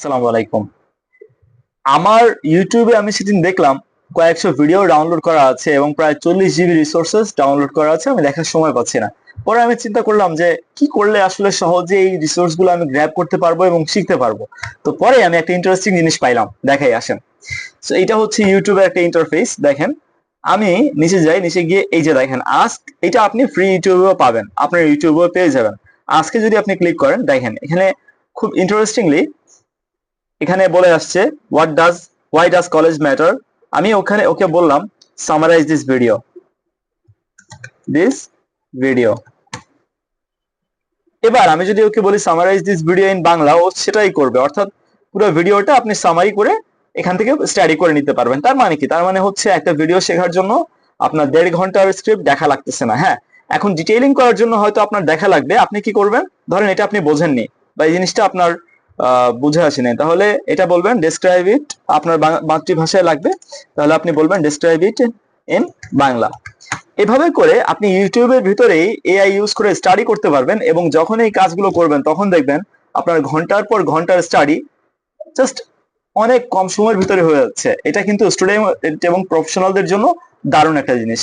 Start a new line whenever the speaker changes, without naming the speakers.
আসসালামু আলাইকুম। আমার ইউটিউবে আমি সেদিন দেখলাম কয়েকশো ভিডিও ডাউনলোড করা আছে এবং প্রায় 40 জিবি রিসোর্সেস ডাউনলোড করা আছে। আমি দেখার সময় পাচ্ছি না। পরে আমি চিন্তা করলাম যে কি করলে আসলে সহজে এই রিসোর্স গুলো আমি গ্র্যাব করতে পারবো এবং শিখতে পারবো। তো পরে আমি একটা ইন্টারেস্টিং জিনিস পাইলাম, দেখাই আসেন। তো এটা হচ্ছে ইউটিউবের একটা ইন্টারফেস। দেখেন, আমি নিচে যাই, নিচে গিয়ে এই যে দেখেন আস্ক, এটা আপনি ফ্রি ইউটিউবেও পাবেন, আপনার ইউটিউবেও পেয়ে যাবেন। আজকে যদি আপনি ক্লিক করেন, দেখেন এখানে খুব ইন্টারেস্টিংলি এখানে বলে আসছে হোয়াই ডাজ কলেজ ম্যাটার। আমি ওখানে ওকে বললাম সামারাইজ দিস ভিডিও। এবার আমি যদি ওকে বলি summarize this video in Bangla, ও সেটাই করবে। অর্থাৎ পুরো ভিডিওটা আপনি সামারি করে এখান থেকে স্টাডি করে নিতে পারবেন। তার মানে কি? তার মানে হচ্ছে একটা ভিডিও শেখার জন্য আপনার 1.5 ঘন্টার স্ক্রিপ্ট দেখা লাগতেছে না। হ্যাঁ, এখন ডিটেইলিং করার জন্য হয়তো আপনার দেখা লাগবে। আপনি কি করবেন? ধরেন এটা আপনি বোঝেননি বা এই জিনিসটা আপনার বুঝে আসেনি, তাহলে এটা বলবেন ডেসক্রাইব ইট। আপনার মাতৃভাষায় লাগবে, তাহলে আপনি বলবেন ডেসক্রাইব ইট ইন বাংলা। এভাবে করে আপনি ইউটিউবের ভিতরেই এআই ইউজ করে স্টাডি করতে পারবেন এবং যখন এই কাজগুলো করবেন তখন দেখবেন আপনার ঘন্টার পর ঘন্টার স্টাডি জাস্ট অনেক কম সময়ের ভিতরে হয়ে যাচ্ছে। এটা কিন্তু স্টুডেন্ট এবং প্রফেশনালদের জন্য দারুণ একটা জিনিস।